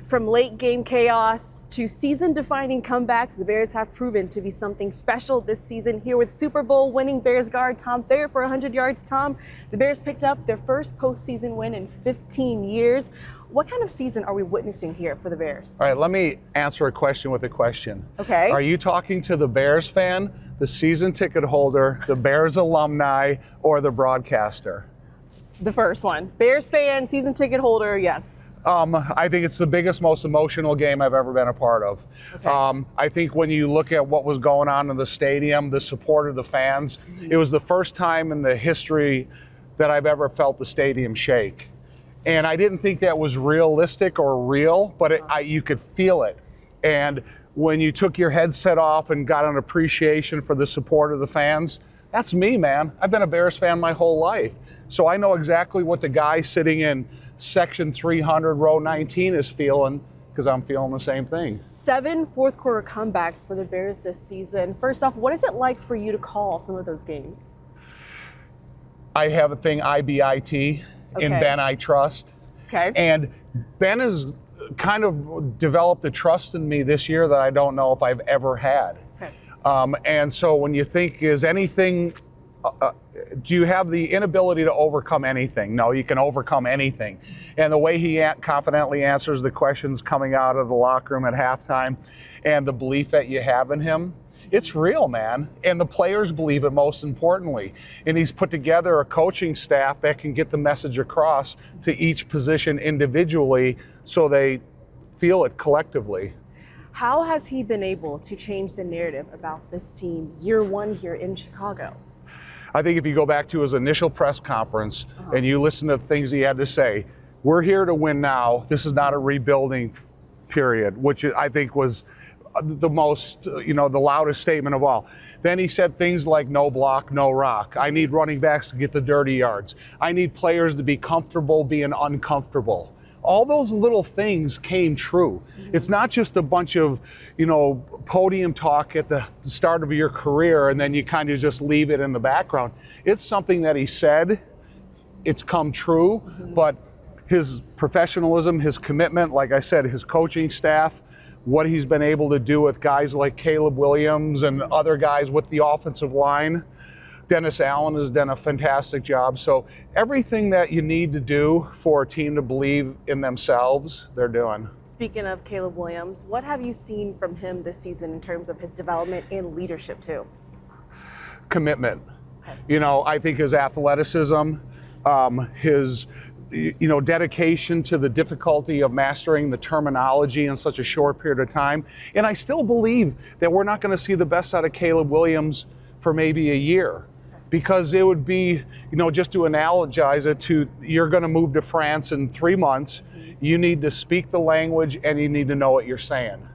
From late game chaos to season-defining comebacks, the Bears have proven to be something special this season. Here with Super Bowl winning Bears guard Tom Thayer for 100 yards. Tom, the Bears picked up their first postseason win in 15 years. What kind of season are we witnessing here for the Bears? All right, let me answer a question with a question. Okay. Are you talking to the Bears fan, the season ticket holder, the Bears alumni, or the broadcaster? The first one. Bears fan, season ticket holder, yes. I think it's the biggest, most emotional game I've ever been a part of. Okay. I think when you look at what was going on in the stadium, the support of the fans, it was the first time in the history that I've ever felt the stadium shake. And I didn't think that was realistic or real, but you could feel it. And when you took your headset off and got an appreciation for the support of the fans, that's me, man. I've been a Bears fan my whole life. So I know exactly what the guy sitting in section 300, row 19 is feeling, because I'm feeling the same thing. 7 fourth quarter comebacks for the Bears this season. First off, what is it like for you to call some of those games? I have a thing, IBIT, in Okay. Ben I Trust. Okay. And Ben has kind of developed a trust in me this year that I don't know if I've ever had. Okay. And so when you think, is anything, do you have the inability to overcome anything? No, you can overcome anything. And the way he confidently answers the questions coming out of the locker room at halftime and the belief that you have in him, it's real, man. And the players believe it, most importantly. And he's put together a coaching staff that can get the message across to each position individually so they feel it collectively. How has he been able to change the narrative about this team year one here in Chicago? I think if you go back to his initial press conference and you listen to the things he had to say, we're here to win now. This is not a rebuilding period, which I think was the most, the loudest statement of all. Then he said things like no block, no rock. I need running backs to get the dirty yards. I need players to be comfortable being uncomfortable. All those little things came true. It's not just a bunch of, podium talk at the start of your career and then you kind of just leave it in the background. It's something that he said, it's come true, but his professionalism, his commitment, like I said, his coaching staff, what he's been able to do with guys like Caleb Williams and other guys with the offensive line. Dennis Allen has done a fantastic job. So everything that you need to do for a team to believe in themselves, they're doing. Speaking of Caleb Williams, what have you seen from him this season in terms of his development in leadership too? Commitment. Okay. I think his athleticism, his dedication to the difficulty of mastering the terminology in such a short period of time. And I still believe that we're not going to see the best out of Caleb Williams for maybe a year. Because it would be, just to analogize it to, you're going to move to France in 3 months, you need to speak the language and you need to know what you're saying.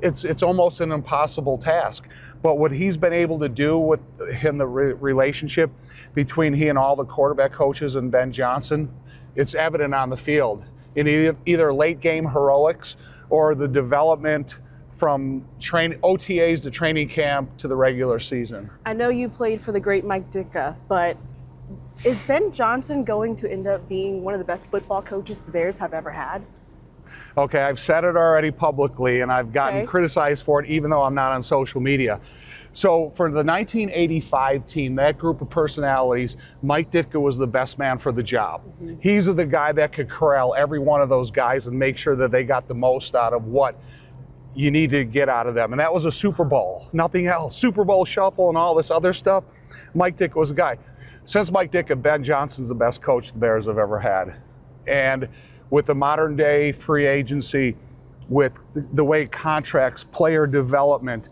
It's almost an impossible task. But what he's been able to do with him, the relationship between he and all the quarterback coaches and Ben Johnson, it's evident on the field in either late game heroics or the development from OTAs to training camp to the regular season. I know you played for the great Mike Ditka, but is Ben Johnson going to end up being one of the best football coaches the Bears have ever had? Okay, I've said it already publicly, and I've gotten criticized for it even though I'm not on social media. So for the 1985 team, that group of personalities, Mike Ditka was the best man for the job. He's the guy that could corral every one of those guys and make sure that they got the most out of what you need to get out of them. And that was a Super Bowl, nothing else. Super Bowl shuffle and all this other stuff. Mike Ditka was the guy. Since Mike Ditka, Ben Johnson's the best coach the Bears have ever had. And with the modern day free agency, with the way contracts, player development,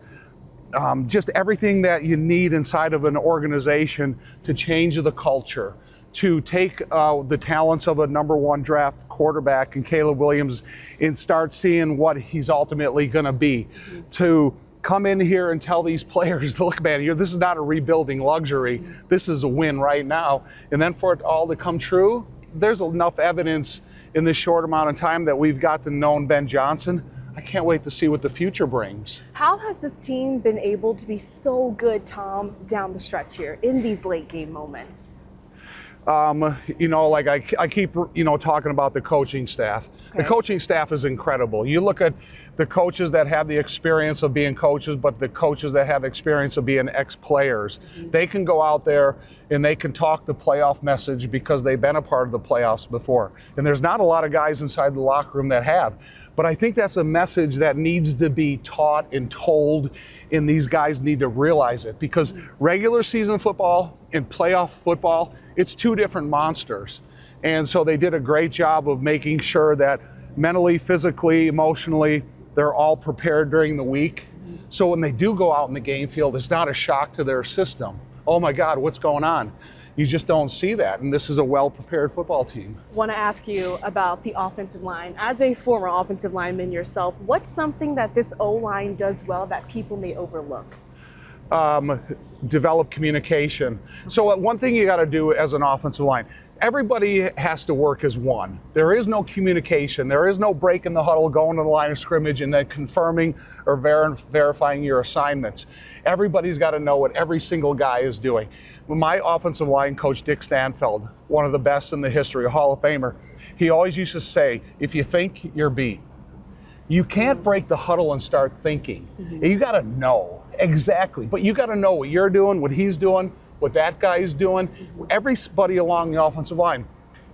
just everything that you need inside of an organization to change the culture, to take the talents of a #1 draft quarterback and Caleb Williams and start seeing what he's ultimately going to be, to come in here and tell these players, look, man, this is not a rebuilding luxury. This is a win right now. And then for it all to come true, there's enough evidence in this short amount of time that we've got to know Ben Johnson. I can't wait to see what the future brings. How has this team been able to be so good, Tom, down the stretch here in these late game moments? Like I keep, talking about the coaching staff. Okay. The coaching staff is incredible. You look at the coaches that have the experience of being coaches, but the coaches that have experience of being ex-players. Mm-hmm. They can go out there and they can talk the playoff message because they've been a part of the playoffs before. And there's not a lot of guys inside the locker room that have. But I think that's a message that needs to be taught and told, and these guys need to realize it, because regular season football and playoff football, it's two different monsters. And so they did a great job of making sure that mentally, physically, emotionally, they're all prepared during the week. So when they do go out in the game field, it's not a shock to their system. Oh my God, what's going on? You just don't see that, and this is a well-prepared football team. I want to ask you about the offensive line. As a former offensive lineman yourself, what's something that this O-line does well that people may overlook? Develop communication. So one thing you got to do as an offensive line, everybody has to work as one. There is no communication. There is no break in the huddle, going to the line of scrimmage and then confirming or verifying your assignments. Everybody's got to know what every single guy is doing. My offensive line coach, Dick Stanfeld, one of the best in the history, a Hall of Famer, he always used to say, if you think, you're beat. You can't break the huddle and start thinking. Mm-hmm. You got to know exactly, but you got to know what you're doing, what he's doing, what that guy's doing, everybody along the offensive line.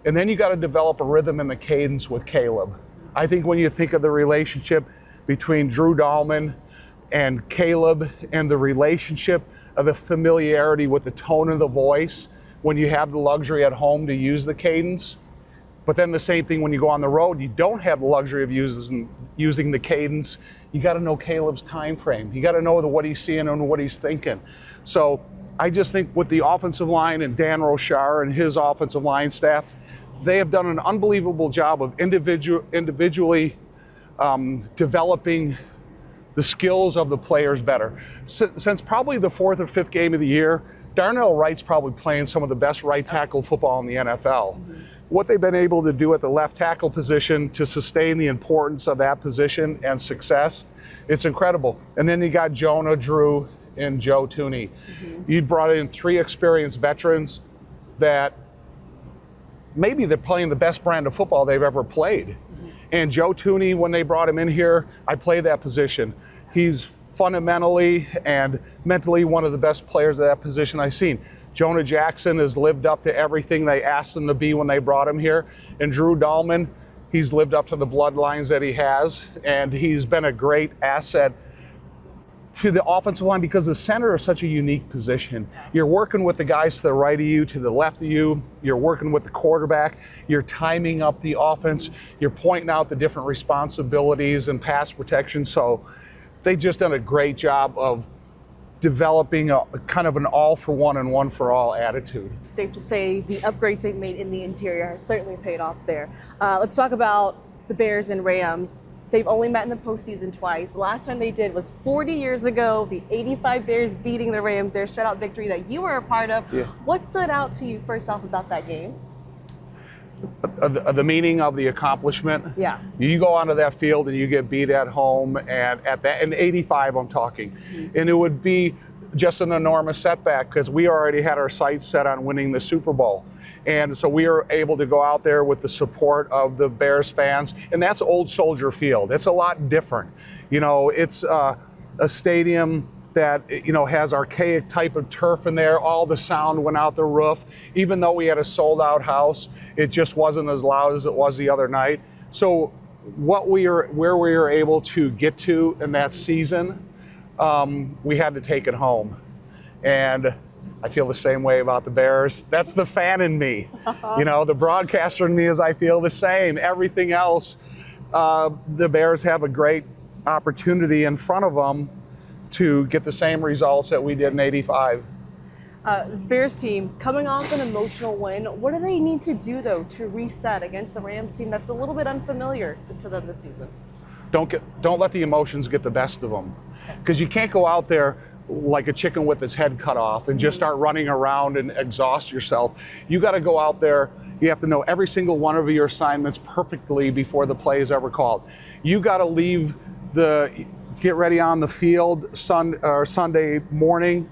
And then you got to develop a rhythm and the cadence with Caleb. I think when you think of the relationship between Drew Dahlman and Caleb, and the relationship of the familiarity with the tone of the voice, when you have the luxury at home to use the cadence. But then the same thing when you go on the road, you don't have the luxury of using the cadence. You got to know Caleb's time frame. You got to know what he's seeing and what he's thinking. So I just think with the offensive line and Dan Rochar and his offensive line staff, they have done an unbelievable job of individually developing the skills of the players better. Since probably the fourth or fifth game of the year, Darnell Wright's probably playing some of the best right tackle football in the NFL. Mm-hmm. What they've been able to do at the left tackle position to sustain the importance of that position and success, it's incredible. And then you got Jonah, Drew, and Joe Tooney. Mm-hmm. You brought in three experienced veterans that maybe they're playing the best brand of football they've ever played. Mm-hmm. And Joe Tooney, when they brought him in here, I play that position. He's fundamentally and mentally one of the best players at that position I've seen. Jonah Jackson has lived up to everything they asked him to be when they brought him here. And Drew Dahlman, he's lived up to the bloodlines that he has, and he's been a great asset to the offensive line because the center is such a unique position. You're working with the guys to the right of you, to the left of you. You're working with the quarterback. You're timing up the offense. You're pointing out the different responsibilities and pass protection. So they've just done a great job of developing a kind of an all for one and one for all attitude. Safe to say the upgrades they've made in the interior has certainly paid off there. Let's talk about the Bears and Rams. They've only met in the postseason twice. The last time they did was 40 years ago, the 85 Bears beating the Rams, their shutout victory that you were a part of. Yeah. What stood out to you first off about that game? The meaning of the accomplishment. Yeah. You go onto that field and you get beat at home, and at that, in 85 I'm talking, mm-hmm. and it would be just an enormous setback because we already had our sights set on winning the Super Bowl. And so we were able to go out there with the support of the Bears fans, and that's Old Soldier Field. It's a lot different. You know, it's a stadium that, you know, has archaic type of turf in there. All the sound went out the roof. Even though we had a sold out house, it just wasn't as loud as it was the other night. So where we were able to get to in that season, we had to take it home. And I feel the same way about the Bears. That's the fan in me. You know, the broadcaster in me is I feel the same. Everything else, the Bears have a great opportunity in front of them to get the same results that we did in 85. This Bears team coming off an emotional win. What do they need to do though to reset against the Rams team that's a little bit unfamiliar to them this season? Don't let the emotions get the best of them, because you can't go out there like a chicken with its head cut off and just start running around and exhaust yourself. You got to go out there. You have to know every single one of your assignments perfectly before the play is ever called. You got to get ready on the field Sunday morning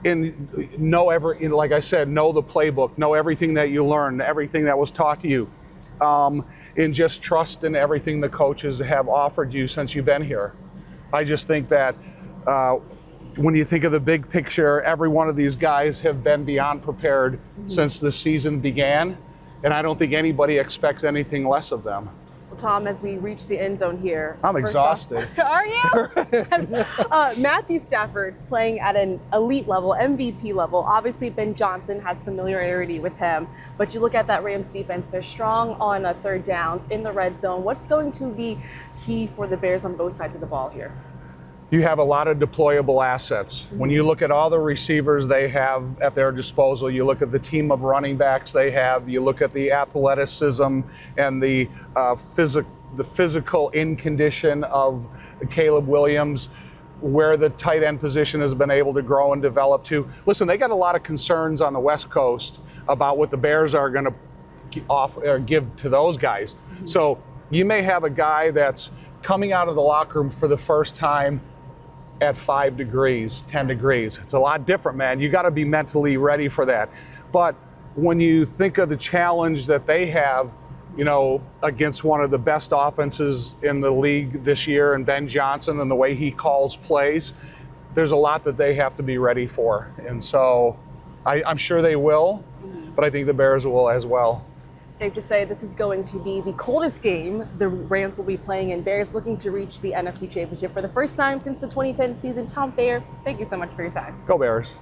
like I said, know the playbook, know everything that you learned, everything that was taught to you, and just trust in everything the coaches have offered you since you've been here. I just think that when you think of the big picture, every one of these guys have been beyond prepared since the season began, and I don't think anybody expects anything less of them. Well, Tom, as we reach the end zone here, I'm exhausted. Are you? Matthew Stafford's playing at an elite level, MVP level. Obviously, Ben Johnson has familiarity with him, but you look at that Rams defense, they're strong on third downs in the red zone. What's going to be key for the Bears on both sides of the ball here? You have a lot of deployable assets. When you look at all the receivers they have at their disposal, you look at the team of running backs they have, you look at the athleticism and the physical in condition of Caleb Williams, where the tight end position has been able to grow and develop to. Listen, they got a lot of concerns on the West Coast about what the Bears are going to give to those guys. So you may have a guy that's coming out of the locker room for the first time at 5 degrees, 10 degrees. It's a lot different, man. You got to be mentally ready for that. But when you think of the challenge that they have, you know, against one of the best offenses in the league this year, and Ben Johnson and the way he calls plays, there's a lot that they have to be ready for. And so I'm sure they will, but I think the Bears will as well. Safe to say this is going to be the coldest game the Rams will be playing in. Bears looking to reach the NFC Championship for the first time since the 2010 season. Tom Thayer, thank you so much for your time. Go Bears.